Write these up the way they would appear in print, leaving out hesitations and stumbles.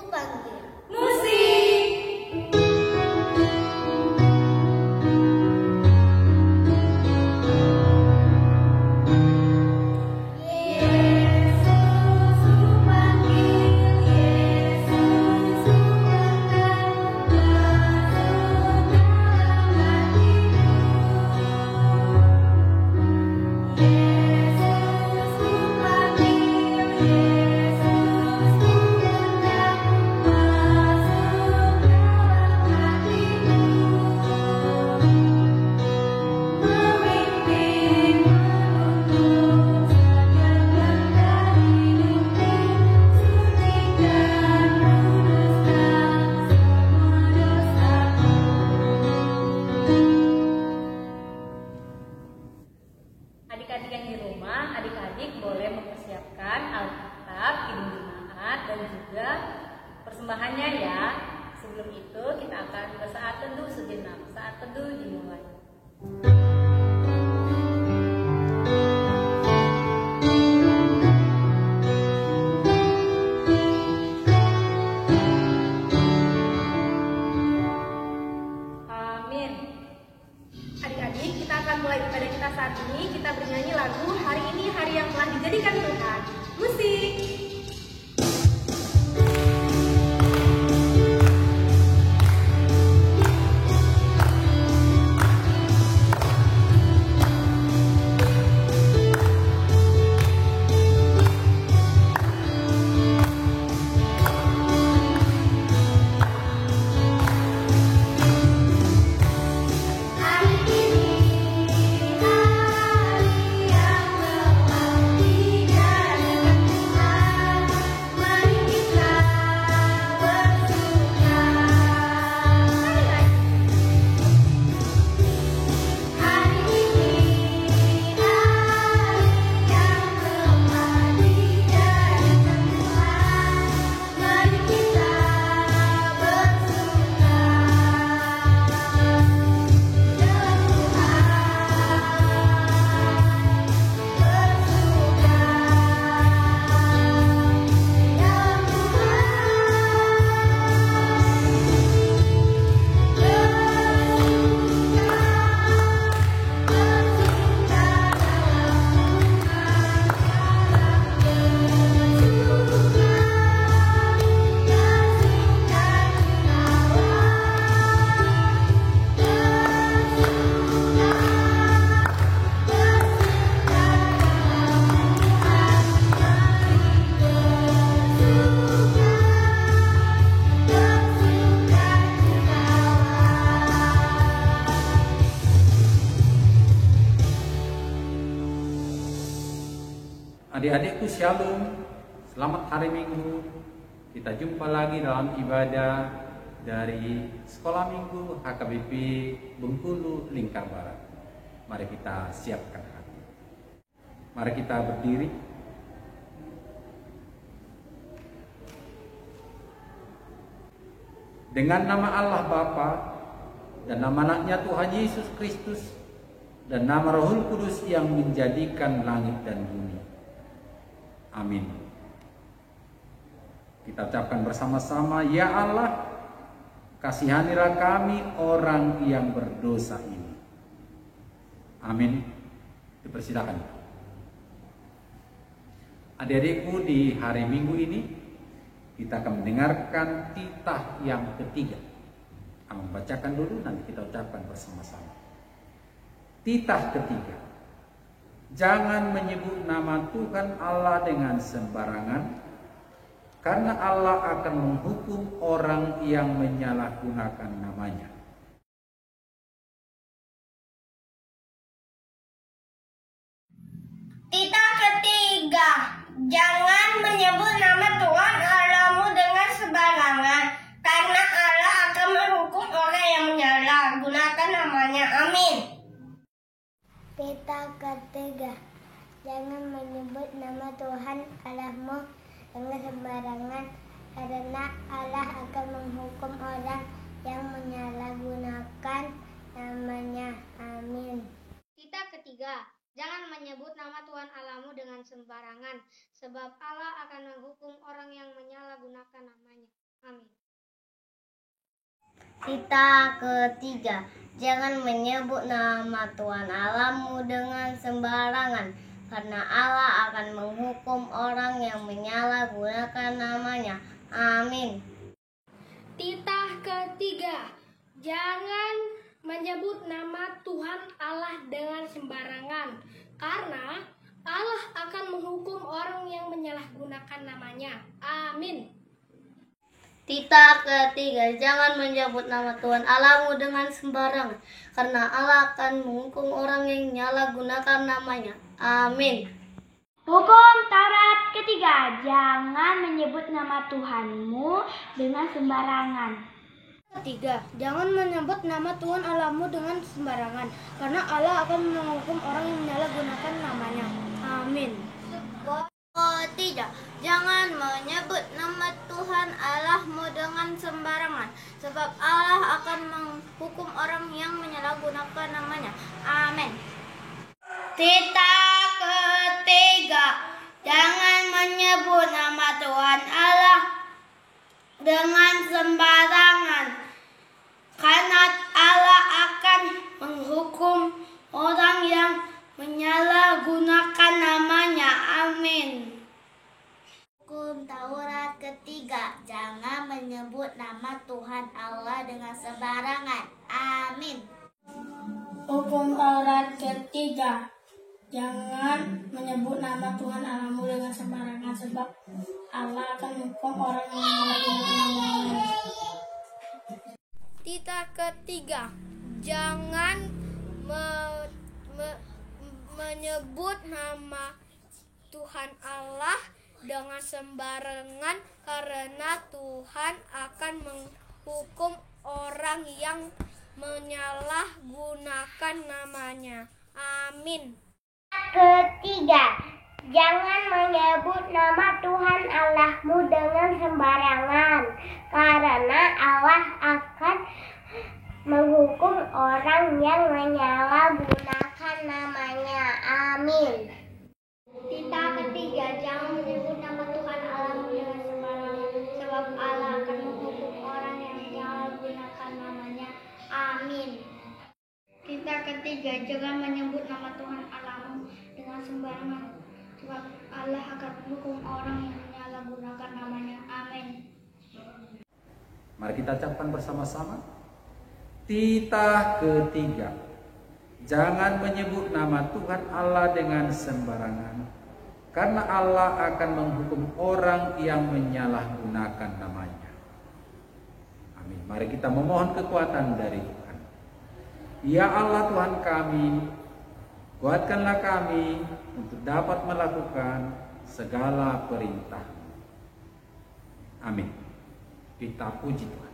panggil. Musik. Adik-adik yang di rumah, adik-adik boleh mempersiapkan Alkitab, Kidung Jemaat, dan juga persembahannya ya. Sebelum itu kita akan bersaat teduh sejenak. Saat teduh dimulai. Amin. Adik-adik, kita akan mulai ibadah kita saat ini. Kita bernyanyi lagu Hari Ini Hari Yang Telah Dijadikan Tuhan. Musik. Adik-adikku shalom, selamat hari Minggu. Kita jumpa lagi dalam ibadah dari Sekolah Minggu HKBP Bengkulu Lingkar Barat. Mari kita siapkan hati. Mari kita berdiri. Dengan nama Allah Bapa dan nama anaknya Tuhan Yesus Kristus dan nama Roh Kudus yang menjadikan langit dan bumi. Amin. Kita ucapkan bersama-sama, ya Allah, kasihanilah kami orang yang berdosa ini. Amin. Dipersilakan. Adik-adikku, di hari Minggu ini kita akan mendengarkan titah yang ketiga. Akan membacakan dulu, nanti kita ucapkan bersama-sama. Titah ketiga. Jangan menyebut nama Tuhan Allah dengan sembarangan, karena Allah akan menghukum orang yang menyalahgunakan namanya. Titah ketiga, jangan menyebut nama Tuhan Allahmu dengan sembarangan, karena Allah akan menghukum orang yang menyalahgunakan namanya. Amin. Titah ketiga, jangan menyebut nama Tuhan Allahmu dengan sembarangan, karena Allah akan menghukum orang yang menyalahgunakan namanya. Amin. Titah ketiga, jangan menyebut nama Tuhan Allahmu dengan sembarangan, sebab Allah akan menghukum orang yang menyalahgunakan namanya. Tita ketiga, jangan menyebut nama Tuhan Allahmu dengan sembarangan, karena Allah akan menghukum orang yang menyalahgunakan namanya. Amin. Titah ketiga, jangan menyebut nama Tuhan Allah dengan sembarangan, karena Allah akan menghukum orang yang menyalahgunakan namanya. Amin. Titah ketiga, jangan menyebut nama Tuhan Allahmu dengan sembarangan, karena Allah akan menghukum orang yang menyalahgunakan namanya. Amin. Hukum Taurat ketiga, jangan menyebut nama Tuhanmu dengan sembarangan. Ketiga, jangan menyebut nama Tuhan Allahmu dengan sembarangan, karena Allah akan menghukum orang yang menyalahgunakan namanya. Amin. Ketiga, jangan menyebut nama Tuhan Allahmu dengan sembarangan, sebab Allah akan menghukum orang yang menyalahgunakan namanya. Amin. Titah ketiga, jangan menyebut nama Tuhan Allah dengan sembarangan, karena Allah akan menghukum orang yang menyalahgunakan namanya. Amin. Hukum Taurat ketiga, jangan menyebut nama Tuhan Allah dengan sembarangan. Amin. Hukum Taurat ketiga, jangan menyebut nama Tuhan Allahmu dengan sembarangan, sebab Allah akan menghukum orang yang menyalahgunakan namanya. Titah ketiga, jangan menyebut nama Tuhan Allah dengan sembarangan, karena Tuhan akan menghukum orang yang menyalahgunakan namanya. Amin. Ketiga, jangan menyebut nama Tuhan Allahmu dengan sembarangan, karena Allah akan menghukum orang yang menyalahgunakan namanya. Amin. Titah ketiga, jangan menyebut nama Tuhan Allahmu dengan sembarangan, sebab Allah akan menghukum orang yang menyalahgunakan namanya. Amin. Titah ketiga, jangan menyebut nama Tuhan Allahmu dengan sembarangan, sebab Allah akan menghukum orang yang menyalahgunakan namanya. Amin. Mari kita ucapkan bersama-sama. Titah ketiga, jangan menyebut nama Tuhan Allah dengan sembarangan, karena Allah akan menghukum orang yang menyalahgunakan namanya. Amin. Mari kita memohon kekuatan dari Tuhan. Ya Allah Tuhan kami, kuatkanlah kami untuk dapat melakukan segala perintah. Amin. Kita puji Tuhan.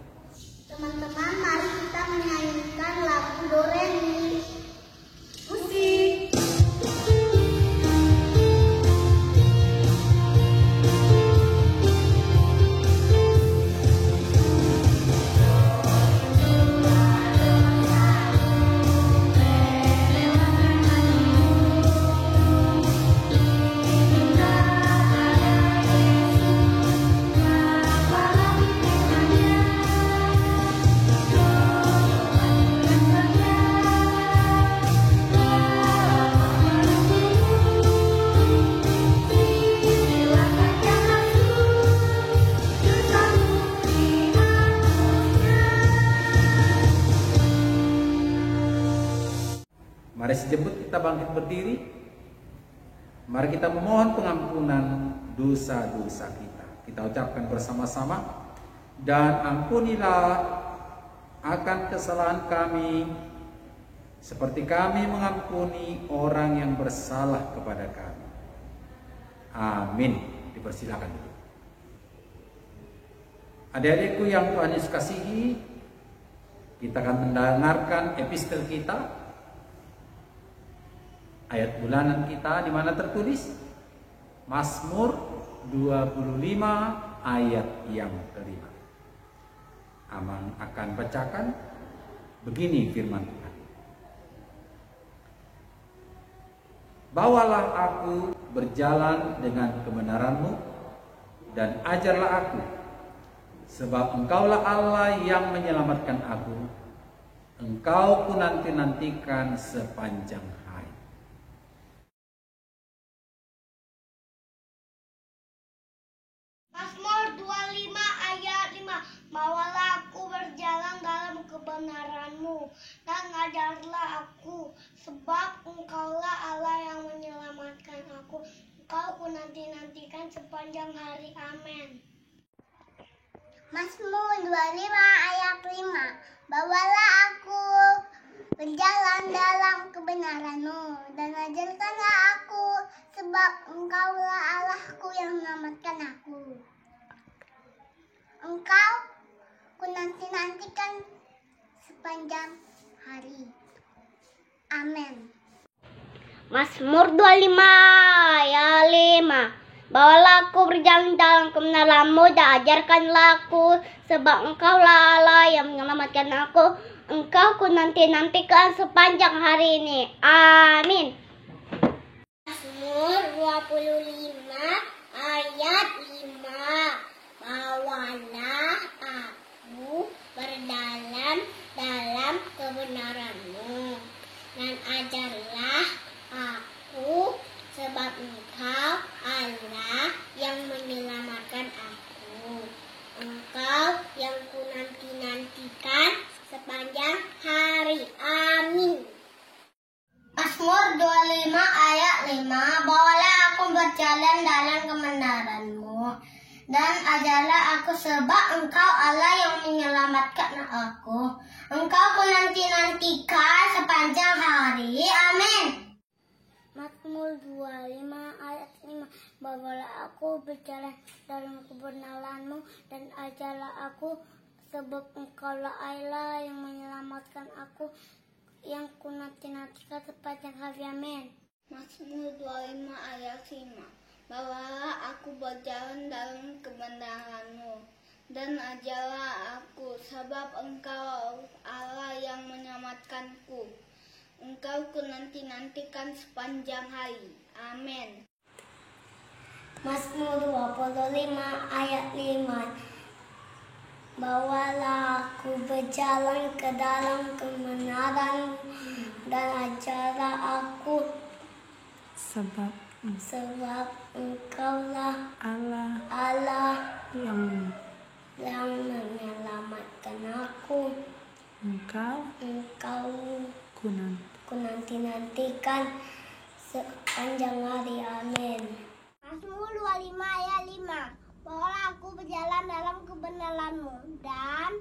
Teman-teman, mari kita menyanyikan lagu Do Re Mi. Musik. Mari sejemput kita bangkit berdiri. Mari kita memohon pengampunan dosa-dosa kita. Kita ucapkan bersama-sama. Dan ampunilah akan kesalahan kami, seperti kami mengampuni orang yang bersalah kepada kami. Amin. Dipersilakan dulu. Adik-adikku yang Tuhan Yesus kasihi, kita akan mendengarkan epistel kita. Ayat bulanan kita di mana tertulis Mazmur 25 ayat yang kelima. Amang akan bacakan begini firman Tuhan. Bawalah aku berjalan dengan kebenaran-Mu dan ajarlah aku Sebab Engkaulah Allah yang menyelamatkan aku. Engkau ku nanti-nantikan sepanjang hari. Mazmur 25 ayat 5. Bawalah aku berjalan dalam kebenaran-Mu dan ajarlah aku, sebab Engkaulah Allah yang menyelamatkan aku. Engkau ku nanti-nantikan sepanjang hari. Amin. Mazmur 25 ayat 5. Bawalah aku berjalan dalam kebenaran-Mu dan ajarkanlah aku, sebab Engkaulah Allahku yang menyelamatkan aku. Engkau ku nanti-nantikan sepanjang hari. Amin. Mazmur 25 ayat 5. Bawalah aku berjalan dalam kebenaran-Mu dan ajarkanlah aku, sebab Engkaulah Allah yang menyelamatkan aku. Engkau ku nanti-nantikan sepanjang hari ini. Amin. Mazmur 25 ayat 5. Bawalah aku berjalan dalam kebenaran-Mu dan ajarlah aku, sebab Engkau Allah yang menyelamatkan aku. Engkau yang ku nanti-nantikan sepanjang hari. Amin. Mazmur 25 ayat 5. Bawalah aku berjalan dalam kebenaran-Mu dan ajarlah aku, sebab Engkau Allah yang menyelamatkan aku. Engkau ku nanti-nantikan sepanjang hari. Amin. Mazmur 25 ayat 5. Bawalah aku berjalan dalam kebenaran-Mu dan ajarlah aku, sebab Engkaulah Allah yang menyelamatkan aku, yang ku nanti-nantikan sepanjang hari. Amin. Mazmur 25 ayat 5. Bawalah aku berjalan dalam kebenaran-Mu dan ajarlah aku, sebab Engkau Allah yang menyelamatkanku. Engkau ku nanti-nantikan sepanjang hari. Amin. Mazmur 25 ayat 5. Bawalah aku berjalan ke dalam kebenaran dan ajarlah aku, sebab Engkaulah Allah yang menyelamatkan aku. Engkau ku nanti-nantikan sepanjang hari. Amin. Mazmur 25 ayat 5. Bawalah aku berjalan dalam kebenaran-Mu dan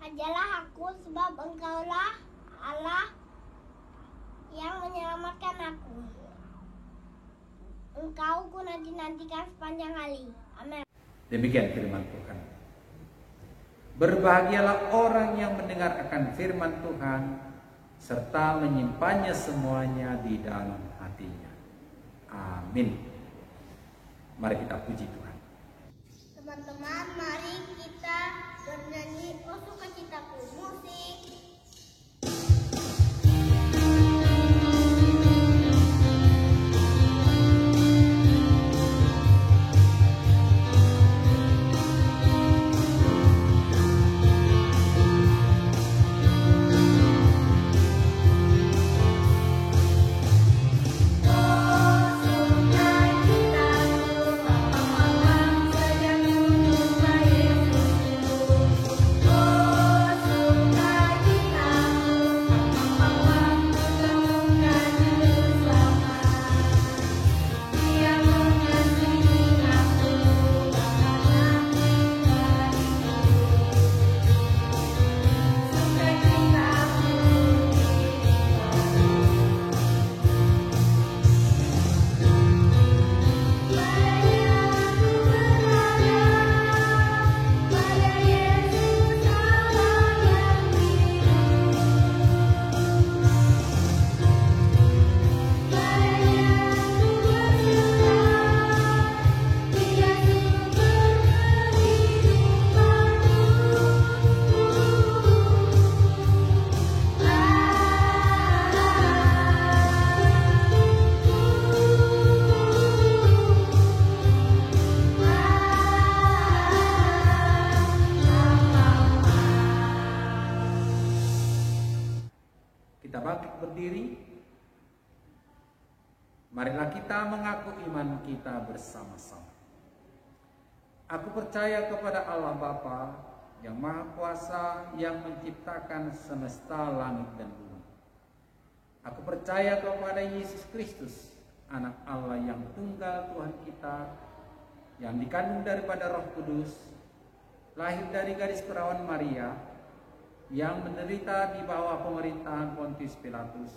ajarlah aku, sebab Engkaulah Allah yang menyelamatkan aku. Engkau ku nanti-nantikan sepanjang hari. Amin. Demikian firman Tuhan. Berbahagialah orang yang mendengar akan firman Tuhan serta menyimpannya semuanya di dalam hatinya. Amin. Mari kita puji Tuhan. Teman-teman, mari kita bernyanyi "Oh Sukacitaku", musik. berdiri. Marilah kita mengaku iman kita bersama-sama. Aku percaya kepada Allah Bapa yang Maha Kuasa, yang menciptakan semesta langit dan bumi. Aku percaya kepada Yesus Kristus, Anak Allah yang tunggal Tuhan kita, yang dikandung daripada Roh Kudus, lahir dari gadis perawan Maria, yang menderita di bawah pemerintahan Pontius Pilatus,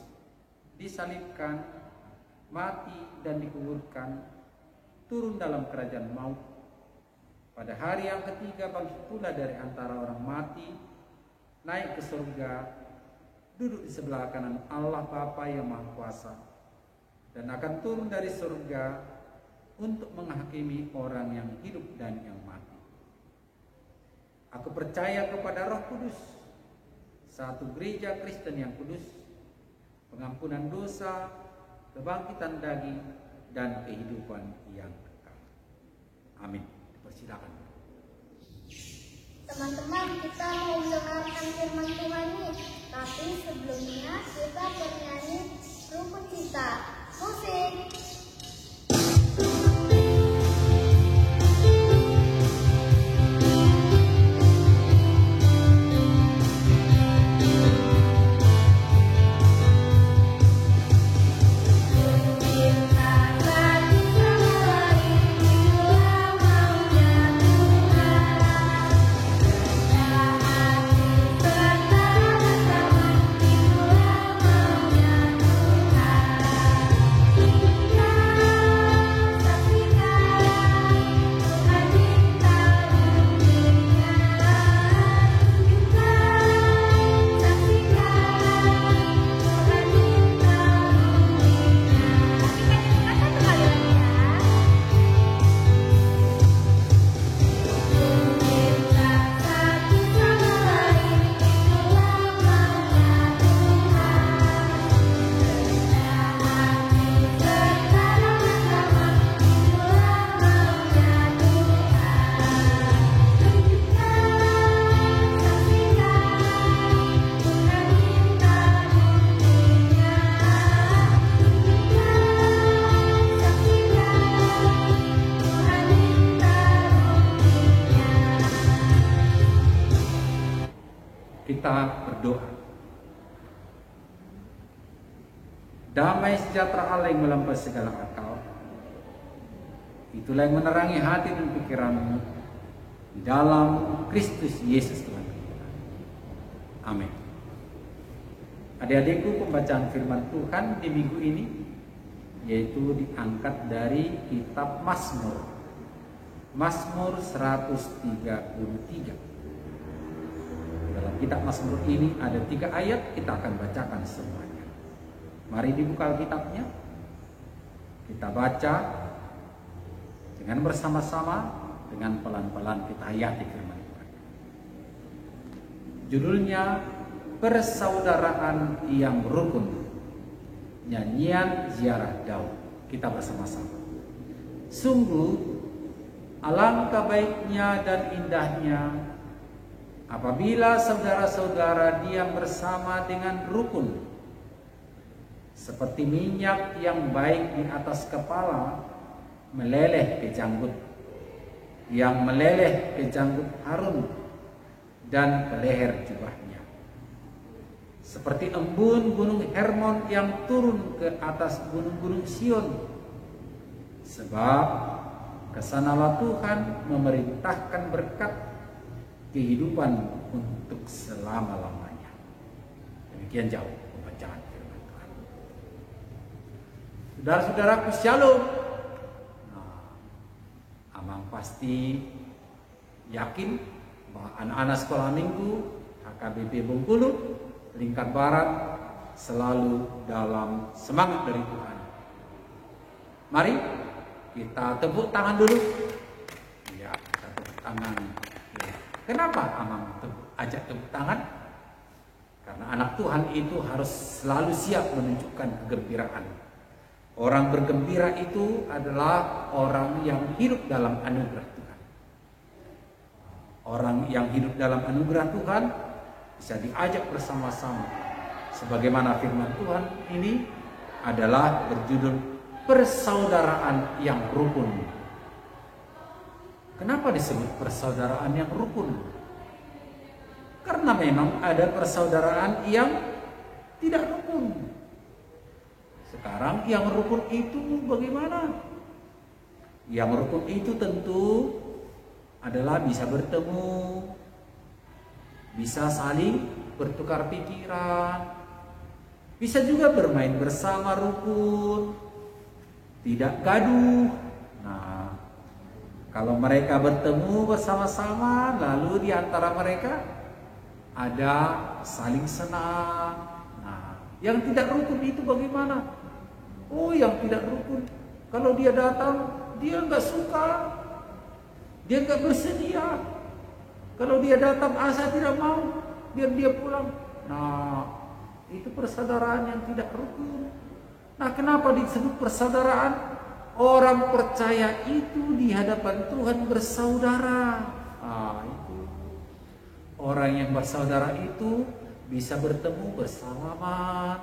disalibkan, mati dan dikuburkan, turun dalam kerajaan maut. Pada hari yang ketiga bangkit pula dari antara orang mati, naik ke surga, duduk di sebelah kanan Allah Bapa yang Maha Kuasa, dan akan turun dari surga untuk menghakimi orang yang hidup dan yang mati. Aku percaya kepada Roh Kudus, satu gereja Kristen yang kudus, pengampunan dosa, kebangkitan daging, dan kehidupan yang kekal. Amin. Persilakan. Teman-teman, kita mau mendengarkan firman Tuhan nih. Tapi sebelumnya kita bernyanyi rukun kita. Musik. Kita berdoa. Damai sejahtera Allah yang melampaui segala akal, itulah yang menerangi hati dan pikiranmu di dalam Kristus Yesus Tuhan kita. Amin. Adik-adikku, pembacaan firman Tuhan di minggu ini yaitu diangkat dari kitab Mazmur. Mazmur 133. Dalam kitab Mazmur ini ada 3 ayat, kita akan bacakan semuanya. Mari dibuka Alkitabnya, kita baca dengan bersama-sama, dengan pelan-pelan kita hayati firman Tuhan. Judulnya Persaudaraan yang Rukun, nyanyian ziarah Daud. Kita bersama-sama. Sungguh alangkah baiknya dan indahnya apabila saudara-saudara diam bersama dengan rukun, seperti minyak yang baik di atas kepala meleleh ke janggut, yang meleleh ke janggut Harun dan ke leher jubahnya. Seperti embun gunung Hermon yang turun ke atas gunung-gunung Sion. Sebab kesanalah Tuhan memerintahkan berkat kehidupan untuk selama-lamanya. Demikian jauh pembacaan firman Tuhan. Saudara-saudaraku, shalom. Amang pasti yakin bahwa anak-anak sekolah minggu HKBP Bengkulu Lingkar Barat selalu dalam semangat dari Tuhan. Mari kita tepuk tangan dulu. Ya, kita tepuk tangan. Kenapa Amang ajak tepuk tangan? Karena anak Tuhan itu harus selalu siap menunjukkan kegembiraan. Orang bergembira itu adalah orang yang hidup dalam anugerah Tuhan. Orang yang hidup dalam anugerah Tuhan bisa diajak bersama-sama sebagaimana firman Tuhan ini adalah berjudul persaudaraan yang rukun. Kenapa disebut persaudaraan yang rukun? Karena memang ada persaudaraan yang tidak rukun. Sekarang yang rukun itu bagaimana? Yang rukun itu tentu adalah bisa bertemu, bisa saling bertukar pikiran, bisa juga bermain bersama rukun, tidak gaduh. Nah, kalau mereka bertemu bersama-sama, lalu di antara mereka ada saling senang. Nah, yang tidak rukun itu bagaimana? Oh, yang tidak rukun, kalau dia datang, dia nggak suka, dia nggak bersedia. Kalau dia datang, asa tidak mau, biar dia pulang. Nah, itu persaudaraan yang tidak rukun. Nah, kenapa disebut persaudaraan? Orang percaya itu di hadapan Tuhan bersaudara. Itu orang yang bersaudara itu bisa bertemu bersalaman,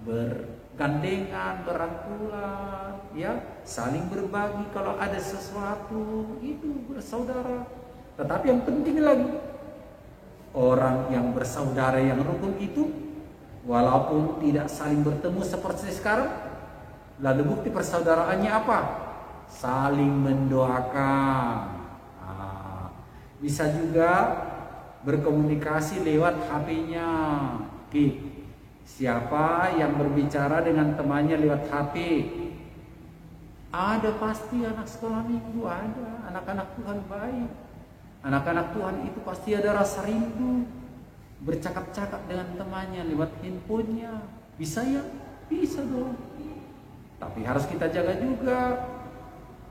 bergandengan, berangkulan, ya, saling berbagi kalau ada sesuatu, itu bersaudara. Tetapi yang penting lagi, orang yang bersaudara yang rukun itu walaupun tidak saling bertemu seperti sekarang, lalu bukti persaudaraannya apa? Saling mendoakan. Bisa juga berkomunikasi lewat HP-nya. Siapa yang berbicara dengan temannya lewat HP? Ada pasti anak sekolah minggu, ada anak-anak Tuhan baik. Anak-anak Tuhan itu pasti ada rasa rindu bercakap-cakap dengan temannya lewat handphonenya. Bisa ya? Bisa dong. Tapi harus kita jaga juga.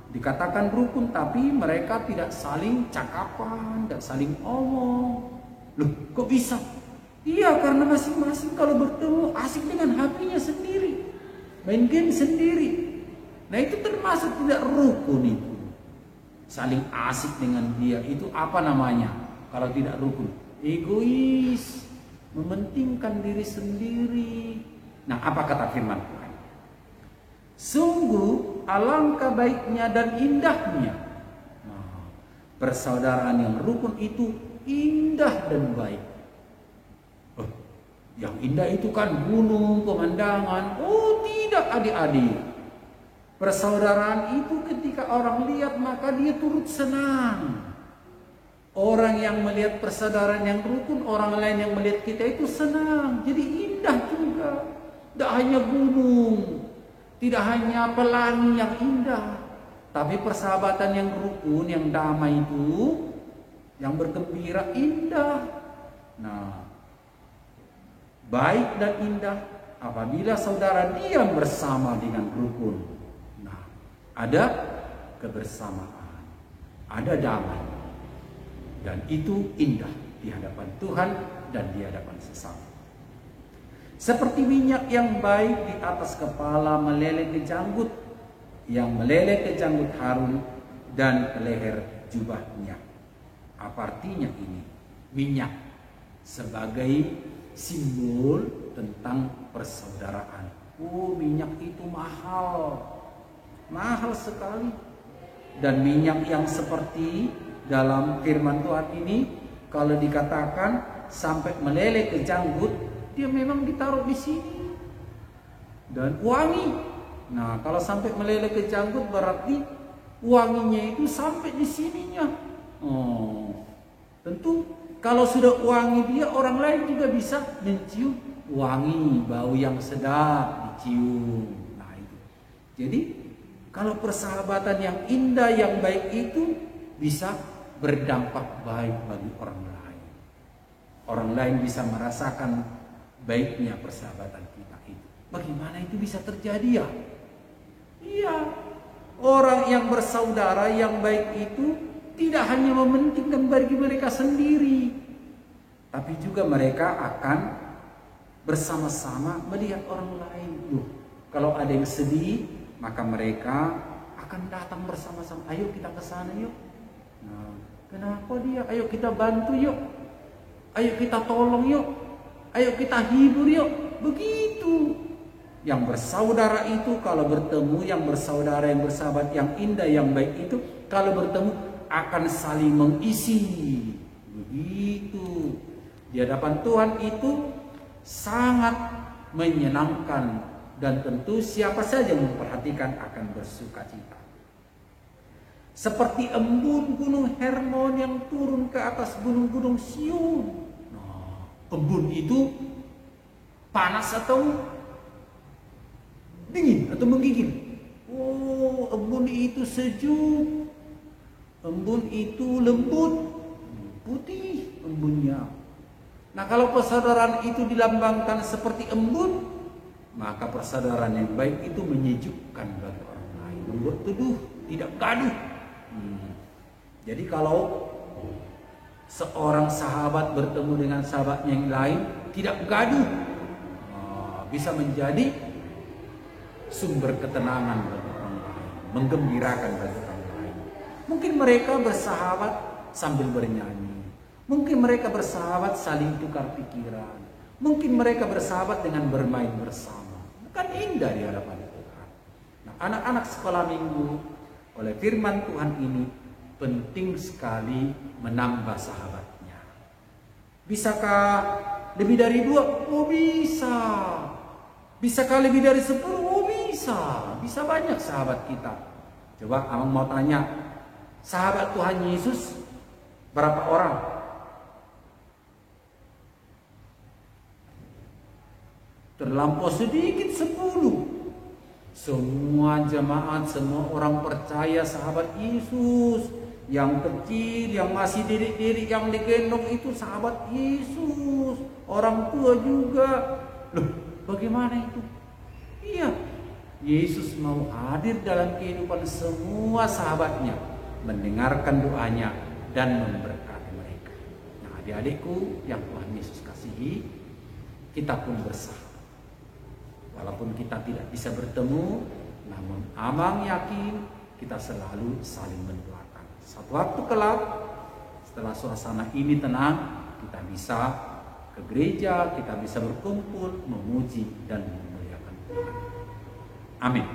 Dikatakan rukun tapi mereka tidak saling cakapan, tidak saling omong. Loh, kok bisa? Iya, karena masing-masing kalau bertemu asik dengan HP-nya sendiri, main game sendiri. Nah, itu termasuk tidak rukun itu. Saling asik dengan dia, itu apa namanya? Kalau tidak rukun, egois, mementingkan diri sendiri. Nah, apa kata firman Tuhan? Sungguh alangkah baiknya dan indahnya. Nah, persaudaraan yang rukun itu indah dan baik. Yang indah itu kan gunung, pemandangan. Oh, tidak adik-adik. Persaudaraan itu ketika orang lihat maka dia turut senang. Orang yang melihat persaudaraan yang rukun, orang lain yang melihat kita itu senang. Jadi indah juga. Tidak hanya gunung, tidak hanya pelangi yang indah, tapi persahabatan yang rukun, yang damai itu, yang bergembira, indah. Nah, baik dan indah apabila saudara diam bersama dengan rukun. Nah, ada kebersamaan, ada damai, dan itu indah di hadapan Tuhan dan di hadapan sesama. Seperti minyak yang baik di atas kepala meleleh ke janggut, yang meleleh ke janggut Harun dan ke leher jubahnya. Apa artinya ini? Minyak sebagai simbol tentang persaudaraan. Oh, minyak itu mahal, mahal sekali. Dan minyak yang seperti dalam firman Tuhan ini, kalau dikatakan sampai meleleh ke janggut, dia memang ditaruh di sini dan wangi. Nah, kalau sampai meleleh ke janggut berarti wanginya itu sampai di sininya. Oh, tentu kalau sudah wangi dia, orang lain juga bisa mencium wangi, bau yang sedap dicium. Nah, itu. Jadi kalau persahabatan yang indah, yang baik itu bisa berdampak baik bagi orang lain. Orang lain bisa merasakan baiknya persahabatan kita itu. Bagaimana itu bisa terjadi ya? Iya, orang yang bersaudara yang baik itu tidak hanya mementingkan bagi mereka sendiri, tapi juga mereka akan bersama-sama melihat orang lain. Loh, kalau ada yang sedih, maka mereka akan datang bersama-sama. Ayo kita ke sana yuk. Nah, kenapa dia? Ayo kita bantu yuk. Ayo kita tolong yuk. Ayo kita hibur yuk. Begitu. Yang bersaudara itu kalau bertemu, yang bersaudara, yang bersahabat, yang indah, yang baik itu kalau bertemu akan saling mengisi. Begitu. Di hadapan Tuhan itu sangat menyenangkan, dan tentu siapa saja yang memperhatikan akan bersukacita. Seperti embun gunung Hermon yang turun ke atas gunung-gunung Sion. Nah, embun itu panas atau dingin atau menggigil? Oh, embun itu sejuk. Embun itu lembut, putih embunnya. Nah, kalau persaudaraan itu dilambangkan seperti embun, maka persaudaraan yang baik itu menyejukkan bagi orang lain, membuat teduh, tidak gaduh. Jadi kalau seorang sahabat bertemu dengan sahabatnya yang lain tidak gaduh, bisa menjadi sumber ketenangan bagi orang lain, menggembirakan bagi orang lain. Mungkin mereka bersahabat sambil bernyanyi, mungkin mereka bersahabat saling tukar pikiran, mungkin mereka bersahabat dengan bermain bersama. Kan indah di hadapan Tuhan. Nah, anak-anak sekolah minggu, oleh firman Tuhan ini penting sekali menambah sahabatnya. Bisakah lebih dari 2? Oh bisa. Bisakah lebih dari 10? Oh bisa. Bisa banyak sahabat kita. Coba Amang mau tanya, sahabat Tuhan Yesus berapa orang? Terlampau sedikit, 10. Semua jemaat, semua orang percaya sahabat Yesus. Yang kecil, yang masih didik-didik, yang digendong itu sahabat Yesus. Orang tua juga. Loh, bagaimana itu? Iya, Yesus mau hadir dalam kehidupan semua sahabatnya, mendengarkan doanya dan memberkati mereka. Nah, adik-adikku yang Tuhan Yesus kasihi, kita pun bersahabat. Walaupun kita tidak bisa bertemu, namun Amang yakin kita selalu saling mendoakan. Satu waktu kelak, setelah suasana ini tenang, kita bisa ke gereja, kita bisa berkumpul, memuji dan memuliakan Tuhan. Amin.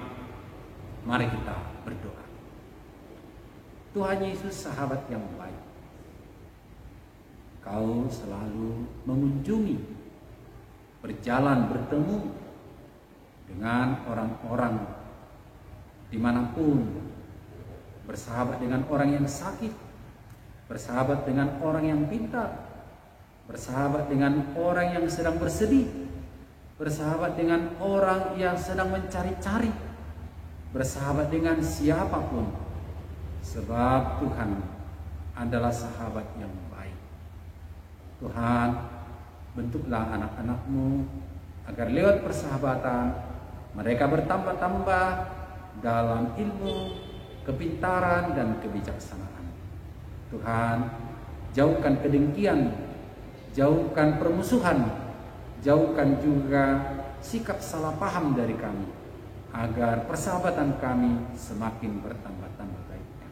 Mari kita berdoa. Tuhan Yesus, sahabat yang baik, Kau selalu mengunjungi, berjalan, bertemu dengan orang-orang dimanapun, bersahabat dengan orang yang sakit, bersahabat dengan orang yang pintar, bersahabat dengan orang yang sedang bersedih, bersahabat dengan orang yang sedang mencari-cari, bersahabat dengan siapapun, sebab Tuhan adalah sahabat yang baik. Tuhan, bentuklah anak-anak-Mu agar lewat persahabatan mereka bertambah-tambah dalam ilmu, kepintaran dan kebijaksanaan. Tuhan, jauhkan kedengkian, jauhkan permusuhan, jauhkan juga sikap salah paham dari kami, agar persahabatan kami semakin bertambah-tambah baiknya.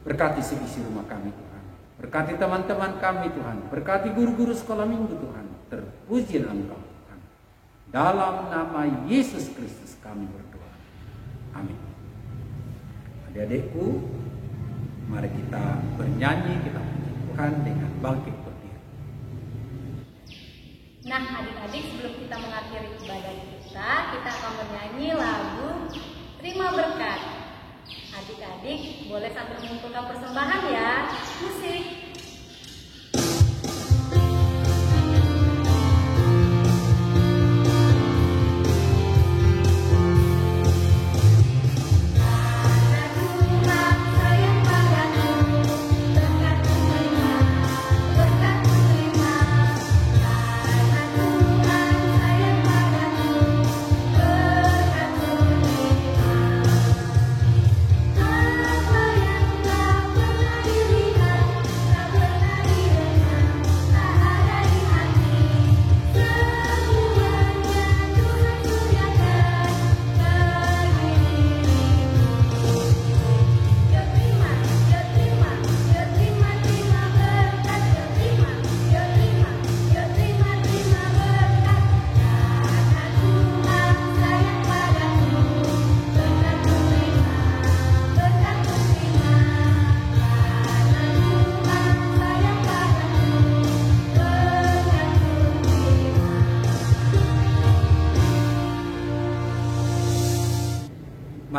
Berkati seisi rumah kami Tuhan, berkati teman-teman kami Tuhan, berkati guru-guru sekolah minggu Tuhan. Terpujilah Engkau Tuhan. Dalam nama Yesus Kristus kami berdoa. Amin. Adik-adikku, mari kita bernyanyi, kita puji Tuhan dengan bangkit berdiri. Nah, adik-adik, sebelum kita mengakhiri ibadah kita akan bernyanyi lagu Terima Berkat. Adik-adik boleh sambil mengumpulkan persembahan ya. Musik. Apa yang tak pernah dilihat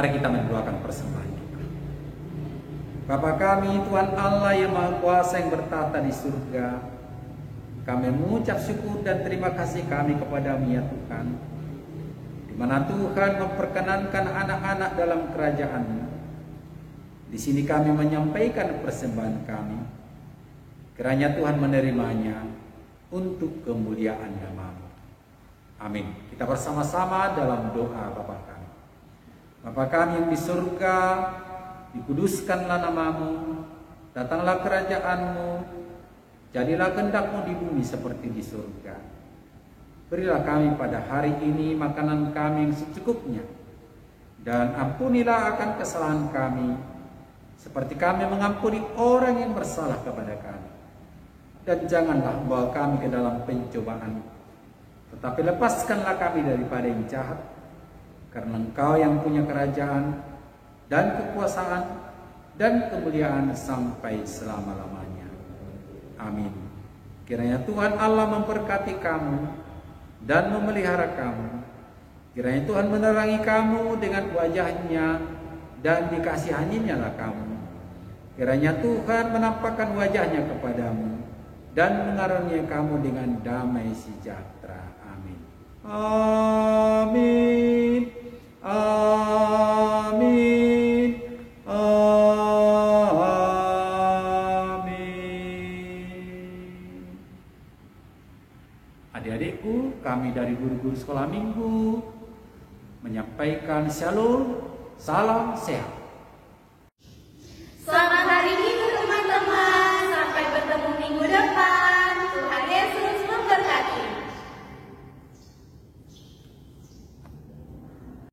Mari kita mendoakan persembahan kita. Bapa kami, Tuhan Allah yang Maha Kuasa yang bertata di surga, kami mengucap syukur dan terima kasih kami kepada-Mu ya Tuhan, di mana Tuhan memperkenankan anak-anak dalam kerajaan-Mu. Di sini kami menyampaikan persembahan kami. Kiranya Tuhan menerimanya untuk kemuliaan nama-Mu. Amin. Kita bersama-sama dalam doa Bapa kami. Bapa kami yang di surga, dikuduskanlah nama-Mu, datanglah kerajaan-Mu, jadilah kehendak-Mu di bumi seperti di surga. Berilah kami pada hari ini makanan kami yang secukupnya, dan ampunilah akan kesalahan kami, seperti kami mengampuni orang yang bersalah kepada kami. Dan janganlah membawa kami ke dalam pencobaan, tetapi lepaskanlah kami daripada yang jahat, karena Engkau yang punya kerajaan dan kekuasaan dan kemuliaan sampai selama-lamanya. Amin. Kiranya Tuhan Allah memberkati kamu dan memelihara kamu. Kiranya Tuhan menerangi kamu dengan wajah-Nya dan dikasihaninya lah kamu. Kiranya Tuhan menampakkan wajah-Nya kepadamu dan mengaruniai kamu dengan damai sejahtera. Amin. Amin. Amin. Amin. Adik-adikku, kami dari guru-guru sekolah minggu menyampaikan shalom, salam sehat.